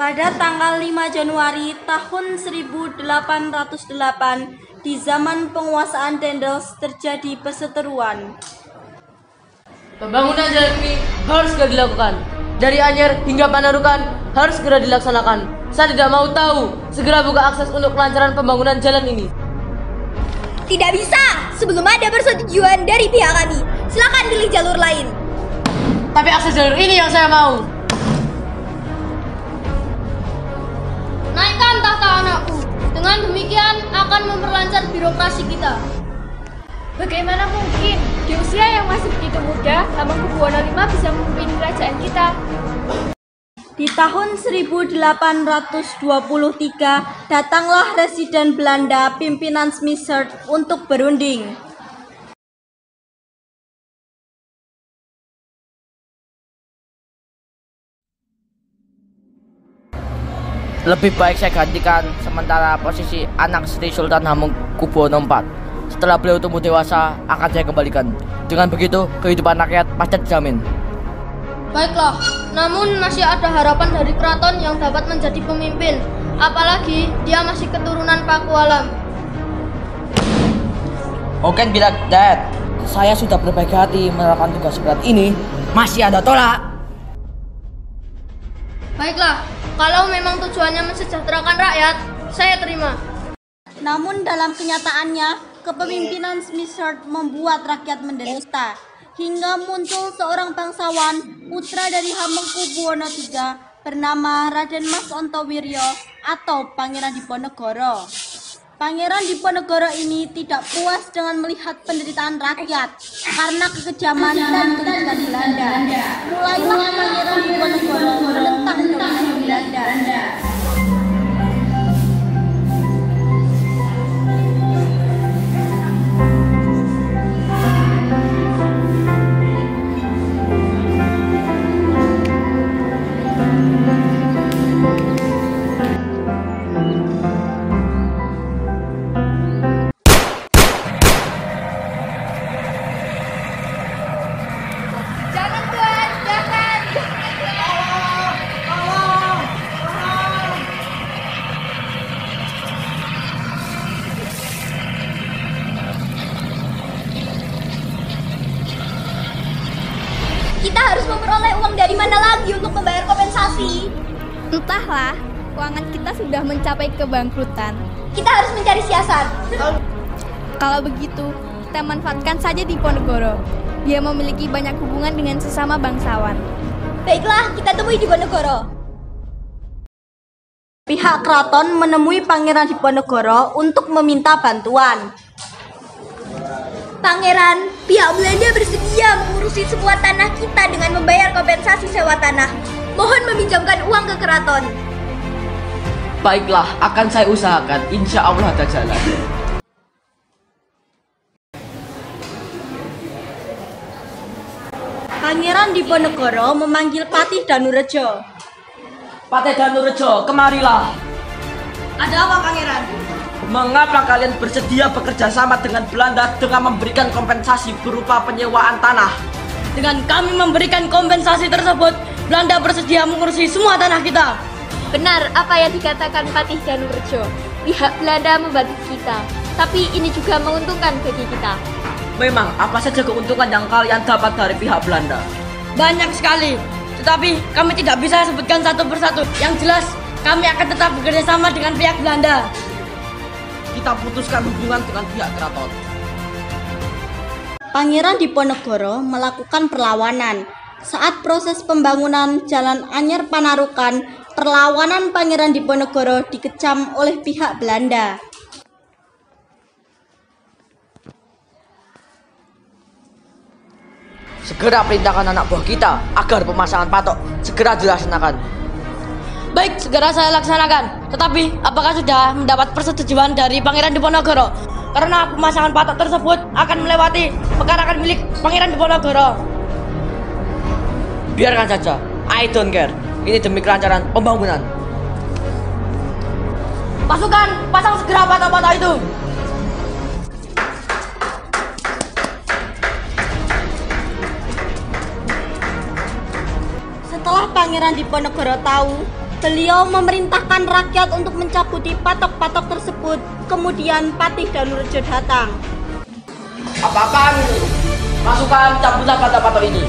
Pada tanggal 5 Januari tahun 1808, di zaman penguasaan Daendels terjadi perseteruan. Pembangunan jalan ini harus segera dilakukan. Dari Anyer hingga Panarukan harus segera dilaksanakan. Saya tidak mau tahu, segera buka akses untuk kelancaran pembangunan jalan ini. Tidak bisa, sebelum ada persetujuan dari pihak kami. Silakan pilih jalur lain. Tapi akses jalur ini yang saya mau. Naikkan tahta anakku. Dengan demikian akan memperlancar birokrasi kita. Bagaimana mungkin di usia yang masih begitu muda, Hamengkubuwono V bisa memimpin kerajaan kita? Di tahun 1823, datanglah residen Belanda pimpinan Smitherd untuk berunding. Lebih baik saya gantikan sementara posisi anak Sri Sultan Hamengkubuwono IV. Setelah beliau tumbuh dewasa, akan saya kembalikan. Dengan begitu, kehidupan rakyat pasti dijamin. Baiklah, namun masih ada harapan dari keraton yang dapat menjadi pemimpin. Apalagi dia masih keturunan Pakualam. Oke, bila Dad, saya sudah berbaik hati melakukan tugas berat ini, masih ada tolak. Baiklah, kalau memang tujuannya mensejahterakan rakyat, saya terima. Namun dalam kenyataannya, kepemimpinan Smitherd membuat rakyat menderita. Hingga muncul seorang bangsawan, putra dari Hamengkubuwono III, bernama Raden Mas Ontowiryo atau Pangeran Diponegoro. Pangeran Diponegoro ini tidak puas dengan melihat penderitaan rakyat karena kekejaman dan kelincahan Belanda. Mulailah Pangeran Diponegoro menentang dominasi Belanda. Kita harus memperoleh uang dari mana lagi untuk membayar kompensasi? Entahlah, keuangan kita sudah mencapai kebangkrutan. Kita harus mencari siasat. Kalau begitu, kita manfaatkan saja Diponegoro. Dia memiliki banyak hubungan dengan sesama bangsawan. Baiklah, kita temui Diponegoro. Pihak keraton menemui Pangeran Diponegoro untuk meminta bantuan. Pangeran, pihak Belanda bersedia mengurusi semua tanah kita dengan membayar kompensasi sewa tanah. Mohon meminjamkan uang ke keraton. Baiklah, akan saya usahakan. Insya Allah ada jalan. Pangeran Diponegoro memanggil Patih Danurejo. Patih Danurejo, kemarilah. Ada apa, Pangeran? Mengapa kalian bersedia bekerja sama dengan Belanda dengan memberikan kompensasi berupa penyewaan tanah? Dengan kami memberikan kompensasi tersebut, Belanda bersedia mengurusi semua tanah kita. Benar apa yang dikatakan Patih Danurejo. Pihak Belanda membantu kita, tapi ini juga menguntungkan bagi kita. Memang, apa saja keuntungan yang kalian dapat dari pihak Belanda? Banyak sekali, tetapi kami tidak bisa sebutkan satu persatu. Yang jelas, kami akan tetap bekerja sama dengan pihak Belanda. Kita putuskan hubungan dengan pihak keraton. Pangeran Diponegoro melakukan perlawanan. Saat proses pembangunan Jalan Anyer Panarukan, perlawanan Pangeran Diponegoro dikecam oleh pihak Belanda. Segera perintahkan anak buah kita agar pemasangan patok segera dilaksanakan. Baik, segera saya laksanakan. Tetapi, apakah sudah mendapat persetujuan dari Pangeran Diponegoro? Karena pemasangan patok tersebut akan melewati pekarangan milik Pangeran Diponegoro. Biarkan saja, I don't care. Ini demi kelancaran pembangunan. Pasukan, pasang segera patok-patok itu. Setelah Pangeran Diponegoro tahu Beliau memerintahkan rakyat untuk mencabuti patok-patok tersebut. Kemudian Patih Danurejo datang. Apa-apaan ini? Pasukan cabutlah patok-patok ini.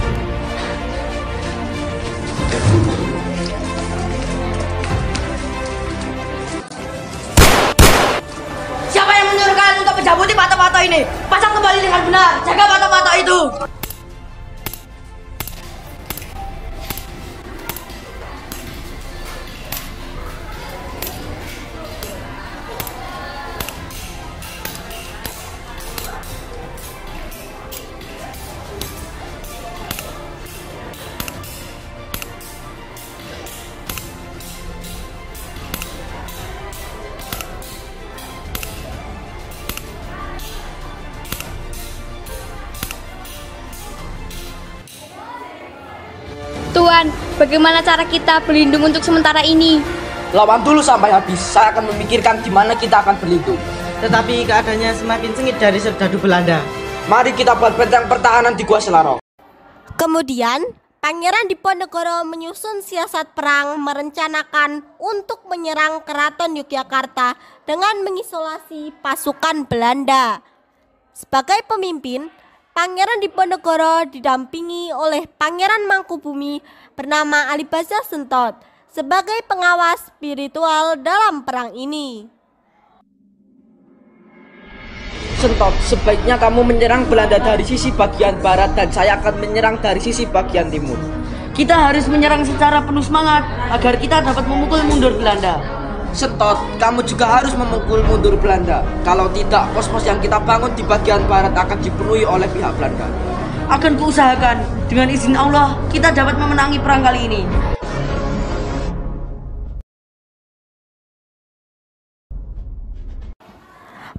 Siapa yang menyuruh kalian untuk mencabuti patok-patok ini? Pasang kembali dengan benar. Jaga patok-patok itu. Tuan, bagaimana cara kita berlindung untuk sementara ini? Lawan dulu sampai habis. Saya akan memikirkan gimana kita akan berlindung. Tetapi keadaannya semakin sengit dari serdadu Belanda. Mari kita buat benteng pertahanan di Gua Selarong. Kemudian, Pangeran Diponegoro menyusun siasat perang merencanakan untuk menyerang Keraton Yogyakarta dengan mengisolasi pasukan Belanda. Sebagai pemimpin, Pangeran Diponegoro didampingi oleh Pangeran Mangkubumi bernama Alibasa Sentot sebagai pengawas spiritual dalam perang ini. Sentot, sebaiknya kamu menyerang Belanda dari sisi bagian barat dan saya akan menyerang dari sisi bagian timur. Kita harus menyerang secara penuh semangat agar kita dapat memukul mundur Belanda. Sentot, kamu juga harus memukul mundur Belanda. Kalau tidak, pos-pos yang kita bangun di bagian barat akan dipenuhi oleh pihak Belanda. Akan kuusahakan, dengan izin Allah, kita dapat memenangi perang kali ini.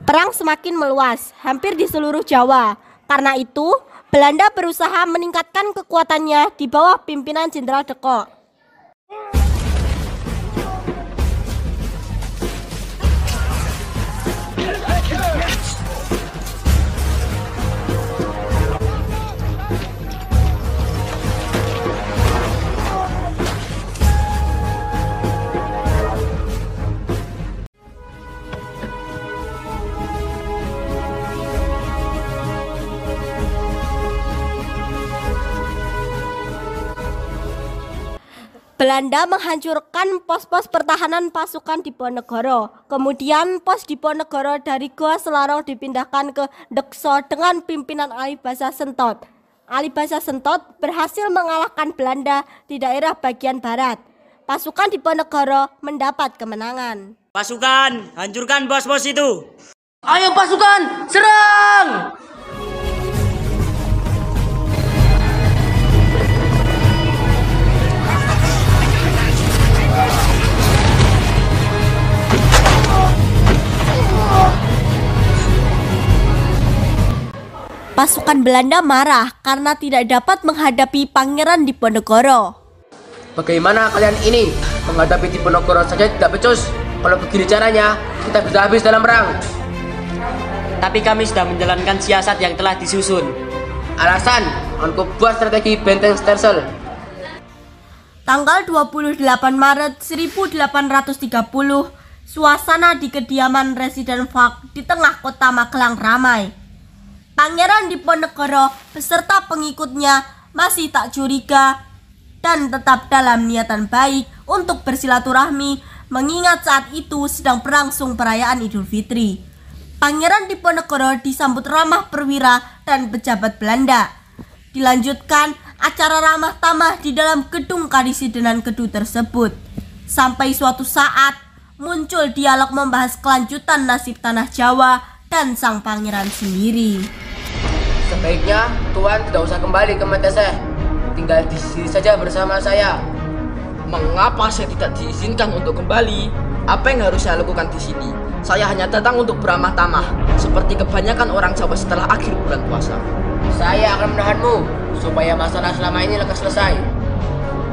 Perang semakin meluas, hampir di seluruh Jawa. Karena itu, Belanda berusaha meningkatkan kekuatannya di bawah pimpinan Jenderal de Kock. Belanda menghancurkan pos-pos pertahanan pasukan Diponegoro. Kemudian pos Diponegoro dari Gua Selarong dipindahkan ke Dekso dengan pimpinan Alibasa Sentot. Alibasa Sentot berhasil mengalahkan Belanda di daerah bagian barat. Pasukan Diponegoro mendapat kemenangan. Pasukan, hancurkan bos-bos itu. Ayo pasukan, serang! Pasukan Belanda marah karena tidak dapat menghadapi Pangeran Diponegoro. Bagaimana kalian ini? Menghadapi Diponegoro saja tidak becus. Kalau begini caranya, kita bisa habis dalam perang. Tapi kami sudah menjalankan siasat yang telah disusun. Alasan, untuk buat strategi benteng Stersel. Tanggal 28 Maret 1830, suasana di kediaman Residen Falk di tengah kota Magelang ramai. Pangeran Diponegoro beserta pengikutnya masih tak curiga dan tetap dalam niatan baik untuk bersilaturahmi mengingat saat itu sedang berlangsung perayaan Idul Fitri. Pangeran Diponegoro disambut ramah perwira dan pejabat Belanda. Dilanjutkan acara ramah tamah di dalam gedung Kadisidenan Kedu tersebut. Sampai suatu saat muncul dialog membahas kelanjutan nasib tanah Jawa dan sang pangeran sendiri. Sebaiknya Tuan tidak usah kembali ke Menteseh. Tinggal di sini saja bersama saya. Mengapa saya tidak diizinkan untuk kembali? Apa yang harus saya lakukan di sini? Saya hanya datang untuk beramah tamah, seperti kebanyakan orang Jawa setelah akhir bulan puasa. Saya akan menahanmu supaya masalah selama ini lekas selesai.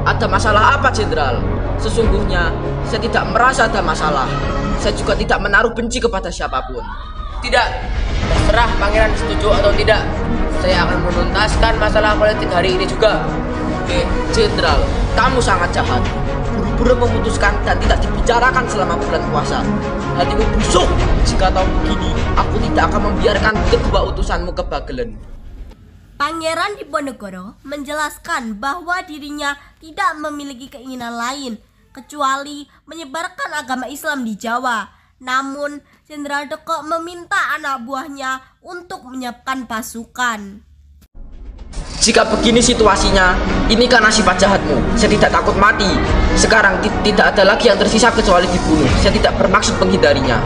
Ada masalah apa, Jenderal? Sesungguhnya saya tidak merasa ada masalah. Saya juga tidak menaruh benci kepada siapapun. Tidak, terserah Pangeran setuju atau tidak. Saya akan menuntaskan masalah politik hari ini juga. Jenderal, kamu sangat jahat. terburu-buru memutuskan dan tidak dibicarakan selama bulan puasa. Hatiku busuk jika tahu begini, aku tidak akan membiarkan kedua utusanmu ke Bagelen. Pangeran Diponegoro menjelaskan bahwa dirinya tidak memiliki keinginan lain kecuali menyebarkan agama Islam di Jawa. Namun, Jenderal Deko meminta anak buahnya untuk menyiapkan pasukan. Jika begini situasinya, ini karena sifat jahatmu. Saya tidak takut mati. Sekarang tidak ada lagi yang tersisa kecuali dibunuh. Saya tidak bermaksud menghindarinya.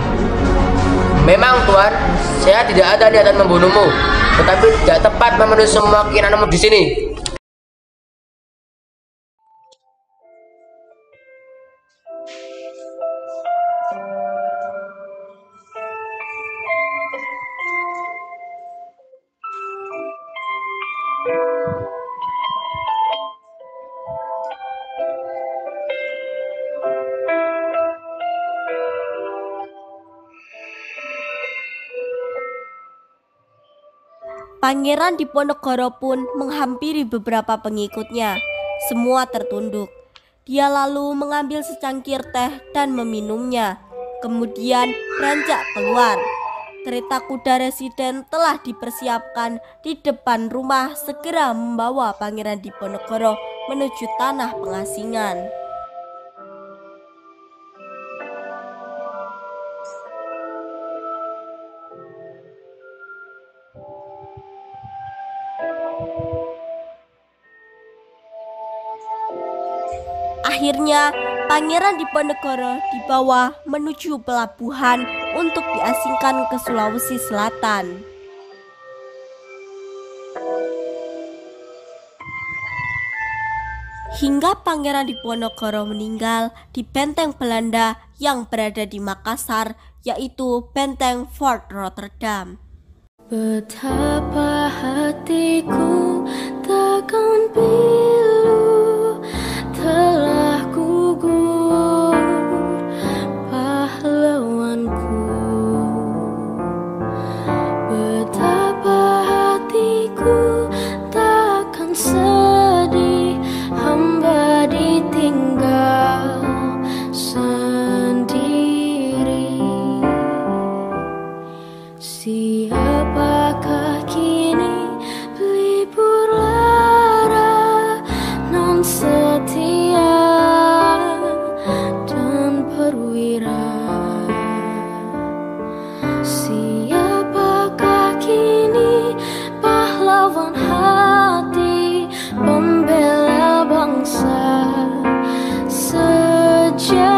Memang Tuan, saya tidak ada niatan membunuhmu, tetapi tidak tepat memenuhi semua keinginanmu di sini. Pangeran Diponegoro pun menghampiri beberapa pengikutnya. Semua tertunduk. Dia lalu mengambil secangkir teh dan meminumnya. Kemudian beranjak keluar. Kereta kuda residen telah dipersiapkan di depan rumah, segera membawa Pangeran Diponegoro menuju tanah pengasingan. Akhirnya, Pangeran Diponegoro dibawa menuju pelabuhan untuk diasingkan ke Sulawesi Selatan. Hingga Pangeran Diponegoro meninggal di benteng Belanda yang berada di Makassar, yaitu benteng Fort Rotterdam. Betapa hatiku takkan pilu telah gugur pahlawanku. Betapa hatiku takkan sedih hamba ditinggal sendiri. Siapakah kini pelipur lara non setia dan perwira? Siapakah kini pahlawan hati pembela bangsa sejati?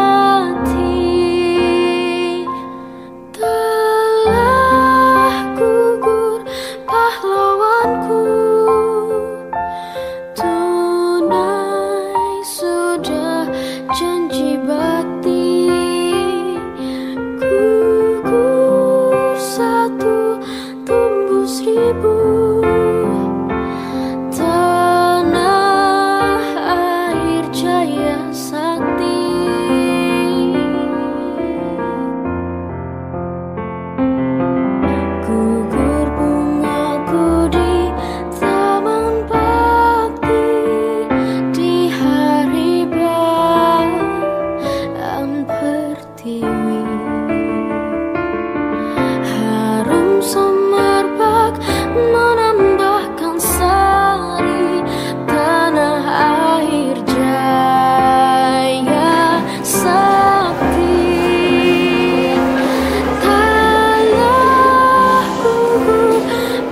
Telah gugur pahlawanku, tunai sudah janji bakti. Gugur satu, tumbuh seribu. Tanah air jaya sakti. Gugur bungaku di taman bakti di hari bulan pertiwi. Harum semerbak menambahkan sari tanah air jaya sakti. Telah gugur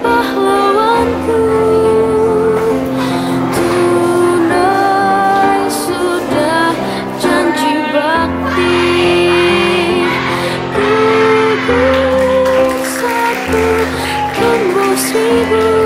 pahlawanku, tunai sudah janji bakti. Gugur satu, tumbuh seribu.